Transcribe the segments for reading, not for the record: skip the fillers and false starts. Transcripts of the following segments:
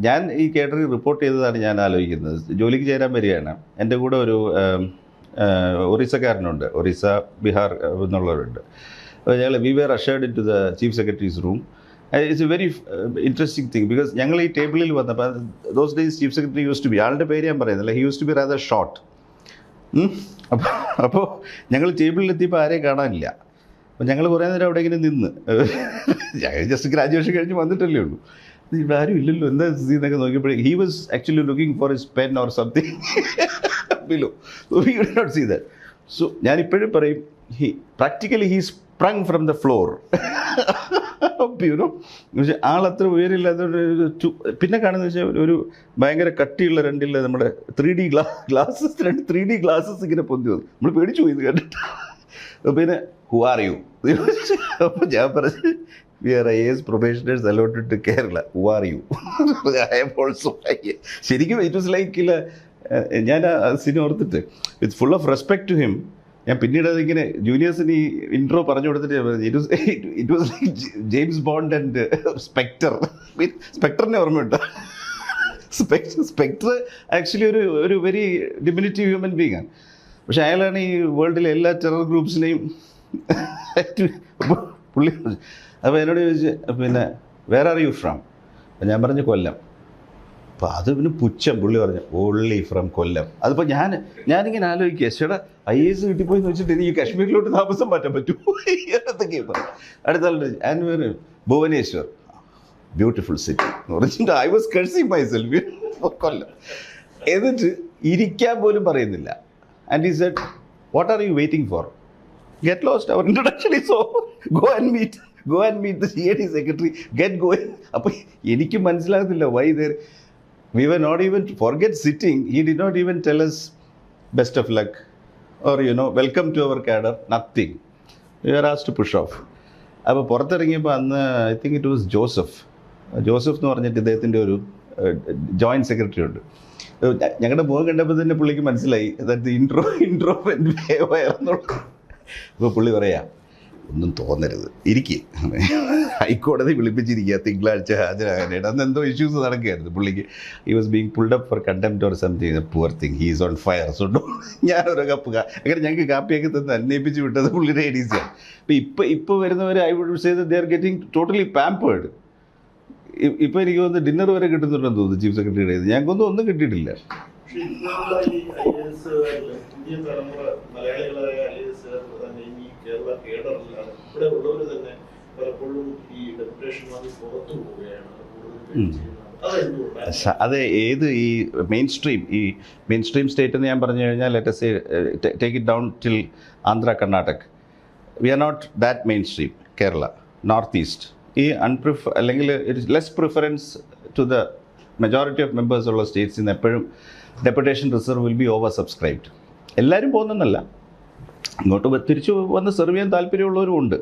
ഞാൻ ഈ കേട്ടറിംഗ് റിപ്പോർട്ട് ചെയ്തതാണ് ഞാൻ ആലോചിക്കുന്നത്. ജോലിക്ക് ചേരാൻ വരികയാണ്. എൻ്റെ കൂടെ ഒരു ഒറീസക്കാരനുണ്ട്, ഒറീസ ബീഹാർ എന്നുള്ളവരുണ്ട്. അപ്പോൾ we were ushered in to the chief secretary's room. It's a very interesting thing because ഞങ്ങൾ ഈ ടേബിളിൽ വന്നപ്പോൾ those days chief secretary used to be, ആളുടെ പേര് ഞാൻ പറയുന്നില്ല, he used to be rather short. അപ്പോൾ ഞങ്ങൾ ടേബിളിലെത്തിയപ്പോൾ ആരെയും കാണാനില്ല. അപ്പോൾ ഞങ്ങൾ കുറേ നേരം അവിടെ ഇങ്ങനെ നിന്ന്, ഞങ്ങൾ ജസ്റ്റ് ഗ്രാജുവേഷൻ കഴിഞ്ഞ് വന്നിട്ടല്ലേ ഉള്ളൂ, ഇവിടെ ആരും ഇല്ലല്ലോ, എന്താ എന്നൊക്കെ നോക്കിയപ്പോഴേ he was actually looking for his pen or something below. So we did not see that. So ഞാനിപ്പോഴും പറയും, practically he sprang from the floor. You know, പക്ഷേ ആളത്ര ഉയരില്ലാത്ത. പിന്നെ കാണുന്നത് വെച്ചാൽ ഒരു ഭയങ്കര കട്ടിയുള്ള രണ്ടില്ല നമ്മുടെ 3D ഗ്ലാസസ്, 3D ഗ്ലാസസ് ഇങ്ങനെ പൊന്തി വന്നു. നമ്മൾ പേടിച്ചു പോയി ഇത് കണ്ടിട്ട്. പിന്നെ ഹു ആർ യു? അപ്പോൾ ഞാൻ പറഞ്ഞു, we are IAS professionals allotted to Kerala. Who are you? I am also IAS. ശരിക്കും ഇറ്റ് വാസ് ലൈക്ക് ഇല്ല, ഞാൻ ആ സിനിമ ഓർത്തിട്ട് with full of respect to him. ഞാൻ പിന്നീട് അതിങ്ങനെ ജൂനിയേഴ്സിന് ഈ ഇൻട്രോ പറഞ്ഞു കൊടുത്തിട്ട് it was like James Bond and Spectre. സ്പെക്ടറിനെ ഓർമ്മയുണ്ട്. സ്പെക്ടർ ആക്ച്വലി ഒരു വെരി ഡിമിനിറ്റീവ് ഹ്യൂമൻ ബീങ് ആണ്. പക്ഷെ അയാളാണ് ഈ വേൾഡിലെ എല്ലാ ടെറർ ഗ്രൂപ്പ്സിനെയും പുള്ളി. അപ്പോൾ എന്നോട് ചോദിച്ച്, പിന്നെ വേർ ആർ യു ഫ്രം? അപ്പം ഞാൻ പറഞ്ഞു കൊല്ലം. അപ്പോൾ അത് പിന്നെ പുച്ഛം. പുള്ളി പറഞ്ഞു ഓൺലി ഫ്രം കൊല്ലം. അതിപ്പോൾ ഞാനിങ്ങനെ ആലോചിക്കുക, ചേട്ടാ IAS കിട്ടിപ്പോയി എന്ന് വെച്ചിട്ട് എനിക്ക് കാശ്മീരിലോട്ട് താമസം മാറ്റാൻ പറ്റുമോ എന്നൊക്കെയാണ് പറഞ്ഞു. അടുത്താളുടെ ആൻഡ് ഭുവനേശ്വർ, ബ്യൂട്ടിഫുൾ സിറ്റി എന്ന് പറഞ്ഞിട്ട് ഐ വാസ് കഴ്സിങ് മൈസെൽഫ് കൊല്ലം. എന്നിട്ട് ഇരിക്കാൻ പോലും പറയുന്നില്ല. And he said, what are you waiting for? Get lost. Our introduction is over. Go and meet the CAD secretary. Get going. അപ്പോൾ എനിക്ക് മനസ്സിലാകുന്നില്ല why there. We were not even, forget sitting, he did not even tell us best of luck or welcome to our cadre, nothing. We were asked to push off. അപ്പോൾ പുറത്തിറങ്ങിയപ്പോൾ അന്ന് I think it was Joseph എന്ന് പറഞ്ഞിട്ട് ഇദ്ദേഹത്തിൻ്റെ ഒരു joint secretary ഉണ്ട്. ഞങ്ങളുടെ മുഖം കണ്ടപ്പോൾ തന്നെ പുള്ളിക്ക് മനസ്സിലായി ദാറ്റ് ഇൻട്രോ വയറെന്നുള്ളത്. അപ്പോൾ പുള്ളി പറയാ, ഒന്നും തോന്നരുത്, ഇരിക്കുക, ഹൈക്കോടതി വിളിപ്പിച്ചിരിക്കുക, തിങ്കളാഴ്ച ഹാജരാകാനായിട്ട്. അന്ന് എന്തോ ഇഷ്യൂസ് നടക്കുകയായിരുന്നു പുള്ളിക്ക്. He was being pulled up four contempt or something. Poor thing, he is on fire. So ഞാനൊരു കപ്പ് അങ്ങനെ ഞങ്ങൾക്ക് കാപ്പിയൊക്കെ തന്ന് അന്വേഷിച്ച് വിട്ടത് പുള്ളിയുടെ ADC-ആണ്. അപ്പോൾ ഇപ്പോൾ വരുന്നവർ I would say that they are getting totally pampered. ഇപ്പോൾ എനിക്ക് തോന്നുന്നു ഡിന്നർ വരെ കിട്ടുന്നുണ്ടെന്ന് തോന്നുന്നു ചീഫ് സെക്രട്ടറിയുടെ. ഞങ്ങൾക്കൊന്നും ഒന്നും കിട്ടിയിട്ടില്ല. അത് ഏത് ഈ മെയിൻ സ്ട്രീം സ്റ്റേറ്റ് എന്ന് ഞാൻ പറഞ്ഞു കഴിഞ്ഞാൽ, let us say take it down till Andhra, Karnataka. We are not that main stream. Kerala, north east, ഈ അല്ലെങ്കിൽ it's less preference to the majority of members ഉള്ള സ്റ്റേറ്റ്സിൽ നിന്ന് എപ്പോഴും deputation reserve will be oversubscribed. എല്ലാവരും പോകുന്നതെന്നല്ല, ഇങ്ങോട്ട് തിരിച്ചു വന്ന് സെർവ് ചെയ്യാൻ താല്പര്യമുള്ളവരും ഉണ്ട്.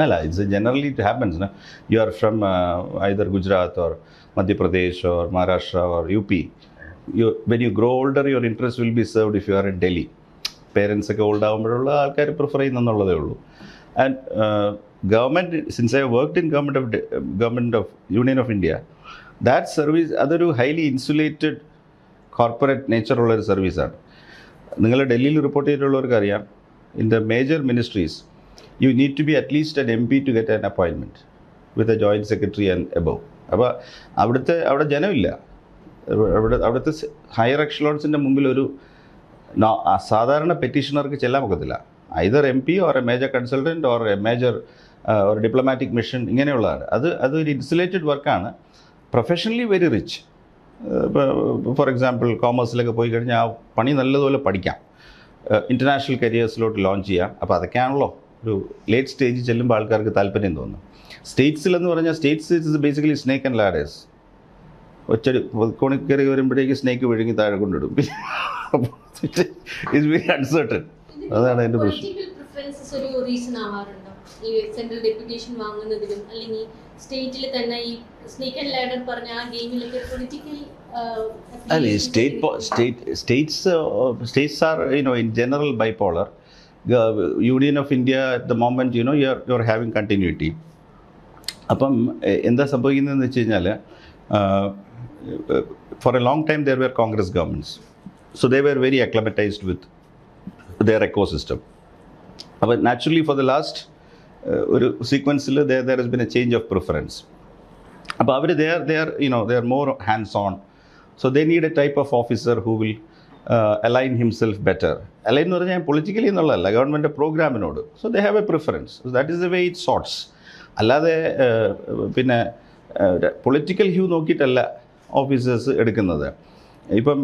അല്ല, it's generally it happens. You are from either Gujarat or Madhya Pradesh or Maharashtra or UP. When you grow older your interest will be served if you are in Delhi. Parents ഒക്കെ old ആകുമ്പോഴുള്ള ആൾക്കാർ പ്രിഫർ ചെയ്യുന്നെന്നുള്ളതേ ഉള്ളൂ. And government, since I worked in government of Union of India, that service അതൊരു highly insulated corporate നേച്ചറുള്ളൊരു സർവീസാണ്. നിങ്ങൾ ഡൽഹിയിൽ report ചെയ്തിട്ടുള്ളവർക്ക് അറിയാം, in the major ministries you need to be at least an MP to get an appointment with a joint secretary and above. അപ്പോൾ അവിടെ ജനമില്ല. അവിടുത്തെ ഹയർ എക്സലോൺസിൻ്റെ മുമ്പിൽ ഒരു സാധാരണ പെറ്റീഷണർക്ക് ചെല്ലാൻ ഒക്കത്തില്ല. Either MP or a major consultant or a major ഒരു ഡിപ്ലോമാറ്റിക് മിഷൻ, ഇങ്ങനെയുള്ളതാണ്. അതൊരു ഇൻസുലേറ്റഡ് വർക്കാണ്. Professionally very rich. For example കോമേഴ്സിലൊക്കെ പോയി കഴിഞ്ഞാൽ ആ പണി നല്ലതുപോലെ പഠിക്കാം, ഇൻ്റർനാഷണൽ കരിയേഴ്സിലോട്ട് ലോഞ്ച് ചെയ്യാം. അപ്പോൾ അതൊക്കെയാണല്ലോ ഒരു ലേറ്റ് സ്റ്റേജിൽ ചെല്ലുമ്പോൾ ആൾക്കാർക്ക് താല്പര്യം തോന്നുന്നു. സ്റ്റേറ്റ്സിലെന്ന് പറഞ്ഞാൽ states it's basically snake and ladders. ഒച്ചടി കോണിക്കറി വരുമ്പോഴേക്ക് സ്നേക്ക് വിഴുങ്ങി താഴെ കൊണ്ടിടും. It's very uncertain. അതാണ് അതിൻ്റെ പ്രശ്നം. ഈ സെൻട്രൽ ഡെപ്യൂട്ടേഷൻ വാങ്ങുന്നതിലും അല്ലെങ്കിൽ സ്റ്റേറ്റിൽ തന്നെ ഈ സ്നേക്ക് ആൻഡ് ലാഡർ പറഞ്ഞ ആ ഗെയിമിലൊക്കെ political states are in general bipolar. Union of India at the moment, you're having continuity. അപ്പം എന്താ സംഭവിക്കുന്നതെന്ന് വെച്ച് കഴിഞ്ഞാൽ for a long time there were Congress governments. So they were very acclimatised with their ecosystem. അപ്പോൾ naturally for the last ഒരു സീക്വൻസിൽ there has been a change of preference. അപ്പോൾ അവർ they are more hands on. So they need a type of officer who will align himself better. Align എന്ന് പറഞ്ഞാൽ politically എന്നുള്ളതല്ല, government പ്രോഗ്രാമിനോട്. So they have a preference. That is the way it sorts. അല്ലാതെ പിന്നെ political Hugh നോക്കിയിട്ടല്ല officers എടുക്കുന്നത്. ഇപ്പം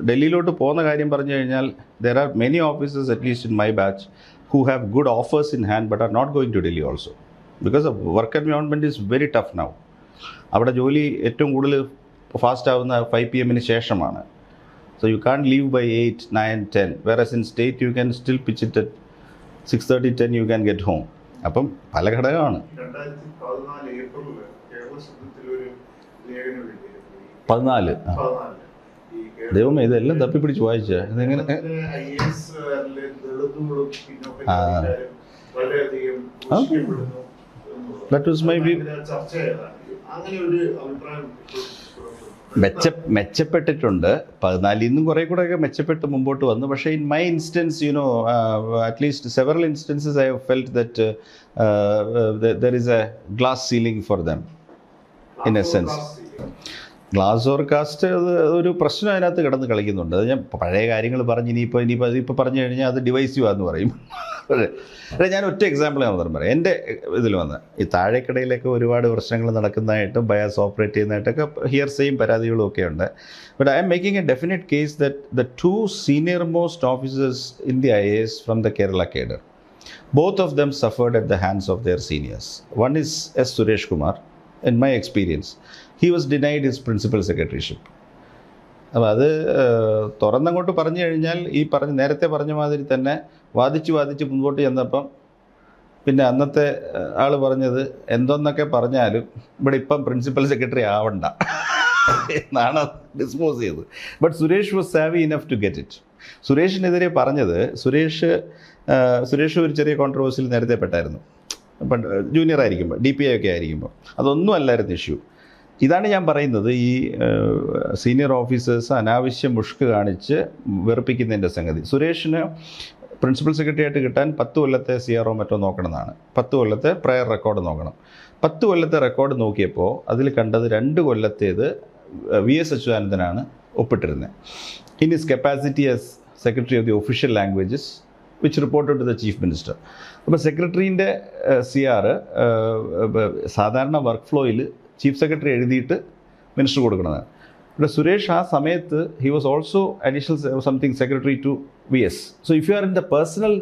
ഡൽഹിയിലോട്ട് പോകുന്ന കാര്യം പറഞ്ഞു കഴിഞ്ഞാൽ there are many officers at least in my batch who have good offers in hand but are not going to Delhi also because the work environment is very tough now. അവിടെ ജോലി ഏറ്റവും കൂടുതൽ ഫാസ്റ്റ് ആവുന്ന 5 PM ശേഷമാണ്. So you can't leave by 8, 9, 10, whereas in state you can still pitch it at 6:30, 10 you can get home. അപ്പം പല ഘടകമാണ്. 2014 ഏപ്രിലിൽ കേരള ശബ്ദത്തിൽ ഒരു ലേഖനം എഴുതിയിരുന്നു. 14 ദൈവമേ, ഇതെല്ലാം തപ്പിപ്പിടിച്ച് വായിച്ച ഇതെങ്ങനെ ദാറ്റ് വാസ് മൈ വ്യൂ. മെച്ചപ്പെട്ടിട്ടുണ്ട്. 14 നിന്നും കുറേ കൂടെയൊക്കെ മെച്ചപ്പെട്ട് മുമ്പോട്ട് വന്നു. പക്ഷേ in my instance at least several instances I have felt that there is a glass ceiling for them in a sense. Glass or caste അത് ഒരു പ്രശ്നം അതിനകത്ത് കിടന്ന് കളിക്കുന്നുണ്ട്. അത് ഞാൻ പഴയ കാര്യങ്ങൾ പറഞ്ഞ് ഇനിയിപ്പോൾ പറഞ്ഞു കഴിഞ്ഞാൽ അത് ഡിവൈസീവ് ആണെന്ന് പറയും. പക്ഷേ ഞാൻ ഒറ്റ എക്സാമ്പിൾ ഞാൻ പറയാം. എൻ്റെ ഇതിൽ വന്ന് ഈ താഴേക്കടയിലൊക്കെ ഒരുപാട് പ്രശ്നങ്ങൾ നടക്കുന്നതായിട്ടും ബയാസ് ഓപ്പറേറ്റ് ചെയ്യുന്നതായിട്ടൊക്കെ ഹിയർസയും പരാതികളും ഒക്കെ ഉണ്ട്. But I M making A definite case that the 2 senior most officers in the IAS from the Kerala cadre, both of them suffered at the hands of their seniors. One is S. Suresh Kumar. In my experience, he was denied his principal secretaryship. അപ്പോൾ അത് തുറന്നങ്ങോട്ട് പറഞ്ഞു കഴിഞ്ഞാൽ ഈ നേരത്തെ പറഞ്ഞ മാതിരി തന്നെ വാദിച്ച് മുൻപോട്ട് ചെന്നപ്പം പിന്നെ അന്നത്തെ ആൾ പറഞ്ഞത് എന്തൊന്നൊക്കെ പറഞ്ഞാലും ഇവിടെ ഇപ്പം പ്രിൻസിപ്പൽ സെക്രട്ടറി ആവണ്ട എന്നാണ് ഡിസ്പോസ് ചെയ്തത്. But Suresh was savvy enough to get it. സുരേഷിനെതിരെ പറഞ്ഞത് സുരേഷ് ഒരു ചെറിയ കോൺട്രവേഴ്സിയിൽ നേരത്തെ പെട്ടായിരുന്നു. അപ്പം ജൂനിയർ ആയിരിക്കുമ്പോൾ DPI ഒക്കെ ആയിരിക്കുമ്പോൾ അതൊന്നും അല്ലായിരുന്നു ഇഷ്യൂ. ഇതാണ് ഞാൻ പറയുന്നത്, ഈ സീനിയർ ഓഫീസേഴ്സ് അനാവശ്യം മുഷ്ക് കാണിച്ച് വെറുപ്പിക്കുന്നതിൻ്റെ സംഗതി. സുരേഷിന് പ്രിൻസിപ്പൽ സെക്രട്ടറി ആയിട്ട് കിട്ടാൻ 10 കൊല്ലത്തെ CRO മറ്റോ നോക്കണമെന്നാണ്. 10 കൊല്ലത്തെ പ്രയർ റെക്കോർഡ് നോക്കണം. 10 കൊല്ലത്തെ റെക്കോർഡ് നോക്കിയപ്പോൾ അതിൽ കണ്ടത് 2 കൊല്ലത്തേത് VS അച്യുതാനന്ദനാണ് ഒപ്പിട്ടിരുന്നത്. In his capacity as secretary of the official languages which reported to the chief minister. അപ്പോൾ സെക്രട്ടറീൻ്റെ CR സാധാരണ വർക്ക് ഫ്ലോയിൽ ചീഫ് സെക്രട്ടറി എഴുതിയിട്ട് മിനിസ്റ്റർ കൊടുക്കുന്നതാണ്. ഇവിടെ സുരേഷ് ആ സമയത്ത് he was also additional something secretary to VS. So if you are in the personal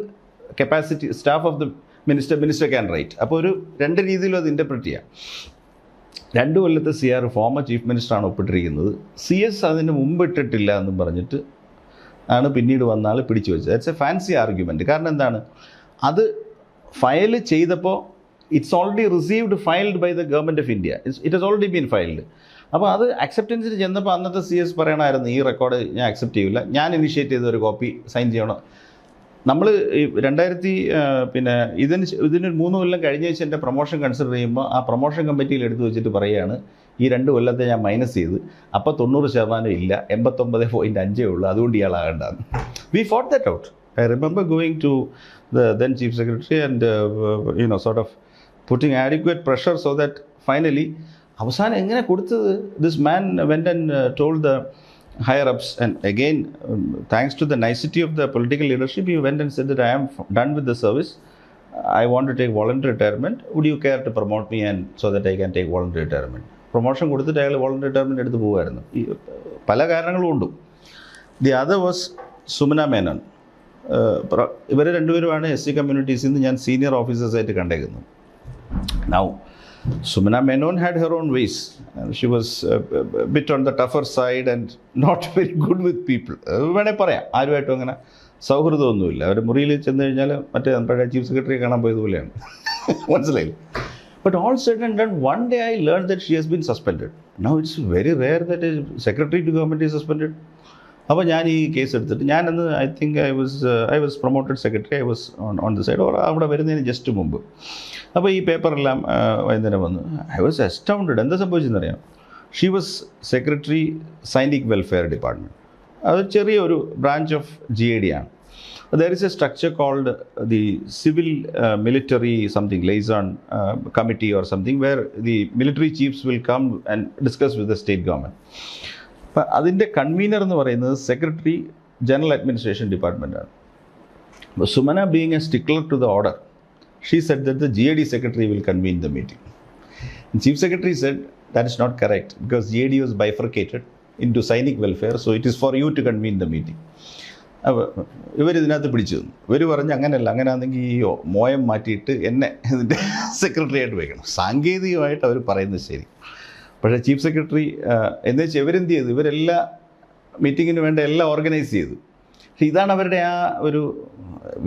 capacity staff of the minister can write. അപ്പോൾ ഒരു 2 രീതിയിലും അത് ഇൻ്റർപ്രറ്റ് ചെയ്യാം. 2 കൊല്ലത്തെ CR ഫോമർ ചീഫ് മിനിസ്റ്ററാണ് ഒപ്പിട്ടിരിക്കുന്നത്. CS അതിന് മുമ്പ് ഇട്ടിട്ടില്ല എന്നും പറഞ്ഞിട്ട് ആണ് പിന്നീട് വന്ന ആൾ പിടിച്ചു വെച്ചത്. That's a fancy argument. കാരണം എന്താണ്, അത് ഫയൽ ചെയ്തപ്പോൾ it's already received filed by the government of India. It has already been filed. അപ്പോൾ അത് അക്സെപ്റ്റൻസിന് ചെന്നപ്പോൾ അന്നത്തെ CS പറയണമായിരുന്നു ഈ റെക്കോർഡ് ഞാൻ അക്സെപ്റ്റ് ചെയ്യില്ല, ഞാൻ ഇനിഷ്യേറ്റ് ചെയ്ത ഒരു കോപ്പി സൈൻ ചെയ്യണം. നമ്മൾ ഈ 2000 ഇതിന് 3 കൊല്ലം കഴിഞ്ഞ വെച്ച് എൻ്റെ പ്രൊമോഷൻ കൺസിഡർ ചെയ്യുമ്പോൾ ആ പ്രൊമോഷൻ കമ്മിറ്റിയിൽ എടുത്തു വെച്ചിട്ട് പറയുകയാണ് ഈ 2 കൊല്ലത്തെ ഞാൻ മൈനസ് ചെയ്ത് അപ്പോൾ 90% ഇല്ല, 89.5 ഉള്ളൂ, അതുകൊണ്ട് ഇയാളാകണ്ടാന്ന്. We fought that out. I remember going to the then chief secretary and sort of putting adequate pressure so that finally അവസാനം എങ്ങനെ കൊടുത്തത്, this man went and told the higher ups, and again thanks to the nicety of the political leadership, he went and said that I am done with the service, I want to take voluntary retirement, would you care to promote me and so that I can take voluntary retirement. Promotion കൊടുത്തിട്ട് അയാൾ voluntary retirement എടുത്ത് പോകുമായിരുന്നു. പല കാരണങ്ങളും ഉണ്ട്. The other was Sumana Menon. ഇവർ രണ്ടുപേരുമാണ് SC കമ്മ്യൂണിറ്റീസിൽ നിന്ന് ഞാൻ സീനിയർ ഓഫീസേഴ്സായിട്ട് കണ്ടേക്കുന്നത്. Now Sumana Menon had her own ways. She was a bit on the tougher side and not very good with people. വേണേൽ പറയാം, ആരുമായിട്ടും അങ്ങനെ സൗഹൃദമൊന്നുമില്ല. അവർ മുറിയിൽ ചെന്ന് കഴിഞ്ഞാൽ മറ്റേ നമ്മുടെ ചീഫ് സെക്രട്ടറി കാണാൻ പോയതുപോലെയാണ്. മനസ്സിലായില്ല. But all said and done, one day I learned that she has been suspended. Now it's very rare that a secretary to government is suspended. അപ്പോൾ ഞാൻ ഈ കേസ് എടുത്തിട്ട് ഞാനന്ന് I think I was promoted secretary, I was on the side, അവിടെ വരുന്നതിന് just മുമ്പ്. അപ്പോൾ ഈ പേപ്പറെല്ലാം വൈകുന്നേരം വന്നു. I was astounded. എന്താ സംഭവിച്ചെന്നറിയാം? She was secretary Sainik welfare department. അത് ചെറിയൊരു ബ്രാഞ്ച് ഓഫ് GAD ആണ്. There is a structure called the Civil Military something liaison committee or something, where the military chiefs will come and discuss with the state government. അപ്പം അതിൻ്റെ convener എന്ന് പറയുന്നത് secretary general administration ഡിപ്പാർട്ട്മെൻറ്റാണ്. അപ്പോൾ Sumana being a stickler to the order, she said that the GAD secretary will convene the meeting. And Chief Secretary said that is not correct because GAD was bifurcated into Sainik welfare, so it is for you to convene the meeting. അപ്പോൾ ഇവരിതിനകത്ത് പിടിച്ചു തന്നു. ഇവർ പറഞ്ഞ് അങ്ങനെയല്ല, അങ്ങനെയാണെങ്കിൽ ഈ മോയം മാറ്റിയിട്ട് എന്നെ ഇതിൻ്റെ സെക്രട്ടറി ആയിട്ട് വയ്ക്കണം. സാങ്കേതികമായിട്ട് അവർ പറയുന്നത് ശരി, പക്ഷേ ചീഫ് സെക്രട്ടറി എന്ന് വെച്ചാൽ ഇവരെന്ത് ചെയ്തു, ഇവരെല്ലാ മീറ്റിങ്ങിന് വേണ്ട എല്ലാം ഓർഗനൈസ് ചെയ്തു. പക്ഷേ ഇതാണ് അവരുടെ ആ ഒരു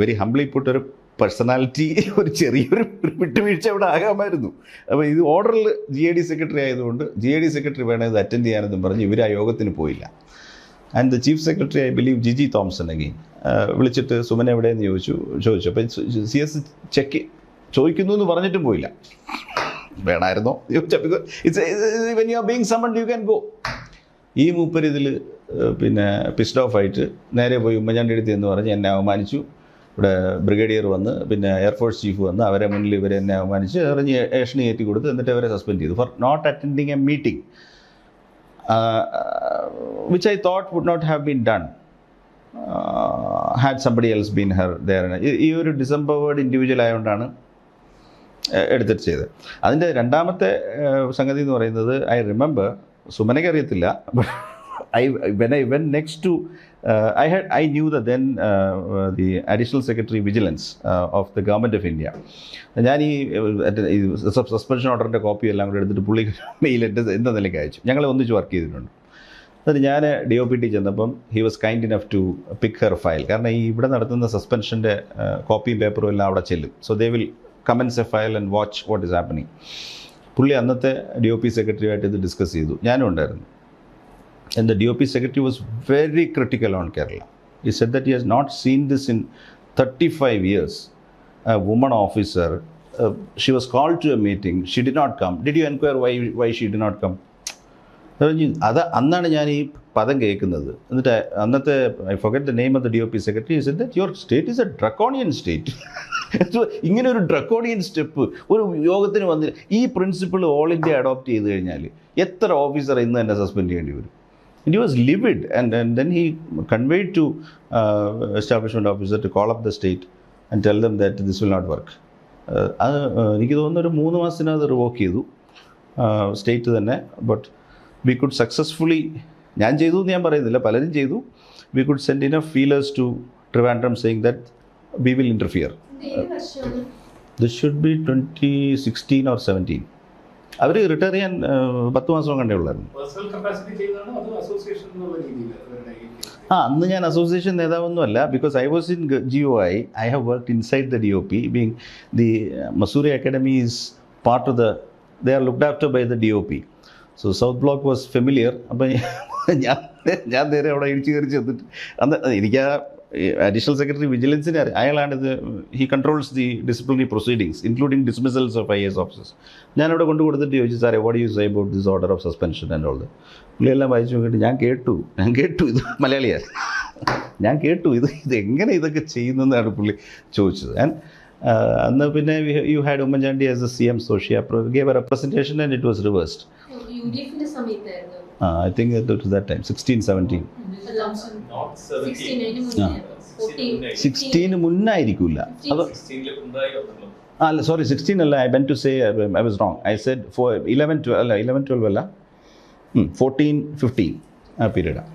വെരി ഹംബ്ലി പുട്ടൊരു പേഴ്സണാലിറ്റി, ഒരു ചെറിയൊരു വിട്ടുവീഴ്ച അവിടെ ആകാമായിരുന്നു. അപ്പോൾ ഇത് ഓർഡറിൽ GAD സെക്രട്ടറി ആയതുകൊണ്ട് GAD സെക്രട്ടറി വേണം ഇത് അറ്റൻഡ് ചെയ്യാനെന്നും പറഞ്ഞ് ഇവർ ആ യോഗത്തിന് പോയില്ല. And the chief secretary I believe Jiji Thomson again വിളിച്ചിട്ട് സുമന എവിടെയെന്ന് ചോദിച്ചു. അപ്പോൾ CS ചെക്ക് ചോദിക്കുന്നു എന്ന് പറഞ്ഞിട്ടും പോയില്ല. വേണമായിരുന്നോ ചോദിച്ചാൽ because when you are being summoned you can go. ഈ മൂപ്പർ ഇതിൽ പിന്നെ പിസ്ഡ് ഓഫ് ആയിട്ട് നേരെ പോയി ഉമ്മൻചാണ്ടി അടുത്ത് എന്ന് പറഞ്ഞ് എന്നെ അവമാനിച്ചു. ഇവിടെ ബ്രിഗേഡിയർ വന്ന് പിന്നെ എയർഫോഴ്സ് ചീഫ് വന്ന് അവരെ മുന്നിൽ ഇവരെ എന്നെ അവമാനിച്ച് എറിഞ്ഞ് ഏഷണി കയറ്റി കൊടുത്ത് എന്നിട്ട് അവരെ സസ്പെൻഡ് ചെയ്തു for not attending a meeting which I thought would not have been done had somebody else been there. ഈ ഒരു ഡിസംപവേർഡ് ഇൻഡിവിജ്വൽ ആയതുകൊണ്ടാണ് എടുത്തിട്ട് ചെയ്തത്. അതിൻ്റെ രണ്ടാമത്തെ സംഗതി എന്ന് പറയുന്നത് ഐ റിമെമ്പർ, സുമനയ്ക്ക് അറിയത്തില്ല, when I went next to I knew that then the Additional Secretary Vigilance of the Government of India. ഞാൻ ഈ സസ്പെൻഷൻ ഓർഡറിൻ്റെ കോപ്പി എല്ലാം കൂടെ എടുത്തിട്ട് പുള്ളി മെയിൽ എന്താ നിലയ്ക്ക് അയച്ചു. ഞങ്ങൾ ഒന്നിച്ച് വർക്ക് ചെയ്തിട്ടുണ്ട്. എന്നിട്ട് ഞാൻ DOPT ചെന്നപ്പം he was kind enough to pick her file. കാരണം ഈ ഇവിടെ നടത്തുന്ന സസ്പെൻഷൻ്റെ കോപ്പിയും പേപ്പറും എല്ലാം അവിടെ ചെല്ലും. So they will comments A file and watch what is happening. പുള്ളി അന്നത്തെ DOP സെക്രട്ടറിയായിട്ട് ഇത് ഡിസ്കസ് ചെയ്തു. ഞാനും ഉണ്ടായിരുന്നു. And the DOP secretary was very critical on Kerala. He said that he has not seen this in 35 years. A woman officer, she was called to a meeting, she did not come. Did you inquire why she did not come? അത് അന്നാണ് ഞാൻ ഈ പദം കേൾക്കുന്നത്. എന്നിട്ട് അന്നത്തെ I forget the name of the DOP secretary. He said that your state is a draconian state. ഇങ്ങനെ ഒരു ഡ്രക്കോണിയൻ സ്റ്റെപ്പ് ഒരു യോഗത്തിന് വന്നില്ല. ഈ പ്രിൻസിപ്പിൾ ഓൾ ഇന്ത്യ അഡോപ്റ്റ് ചെയ്ത് കഴിഞ്ഞാൽ എത്ര ഓഫീസർ ഇന്ന് തന്നെ സസ്പെൻഡ് ചെയ്യേണ്ടി വരും? And he was livid, and then he conveyed to establishment officer to call up the state and tell them that this will not work. എനിക്ക് തോന്നുന്നു ഒരു 3 മാസത്തിനകത്ത് റിവോക്ക് ചെയ്തു സ്റ്റേറ്റ് തന്നെ. ബട്ട് വി കുഡ് സക്സസ്ഫുള്ളി, ഞാൻ ചെയ്തു എന്ന് ഞാൻ പറയുന്നില്ല, പലരും ചെയ്തു. We could send enough feelers to Trivandrum saying that we will interfere. This should be 2016 or 17. അവർ റിട്ടയർ ചെയ്യാൻ 10 മാസം കണ്ടേ ഉള്ളായിരുന്നു. അന്ന് ഞാൻ അസോസിയേഷൻ നേതാവൊന്നും അല്ല. Because I was in GOI. I have worked inside the DOP. Being the Mussoorie academy is part of the, they are looked after by the DOP. So South Block was familiar. അപ്പം ഞാൻ നേരെ അവിടെ ഇടിച്ചു കയറി ചെന്നിട്ട് അന്ന് എനിക്ക് അഡീഷണൽ സെക്രട്ടറി വിജിലൻസിനെ അയാളാണിത്, he controls the disciplinary proceedings including dismissals of IAS officers. ഞാനവിടെ കൊണ്ട് കൊടുത്തിട്ട് ചോദിച്ചു, സാറേ what you say about this order of suspension and all the. പുള്ളിയെല്ലാം വായിച്ചു നോക്കിയിട്ട് ഞാൻ കേട്ടു ഇത് മലയാളിയാണ്, ഞാൻ കേട്ടു ഇത് എങ്ങനെ ഇതൊക്കെ ചെയ്യുന്നതെന്നാണ് പുള്ളി ചോദിച്ചത്. ആൻഡ് അന്ന് പിന്നെ you had Oommen Chandy as A CM, so Xi gave A representation and it was reversed. I think that was that time 16-17. 16 മുന്നായിരിക്കില്ല. അത് അല്ല, സോറി 16 അല്ല. I meant to say I was wrong. I said 11-12 അല്ല, 11-12 അല്ല, 14-15 ആ പീരീഡാണ്.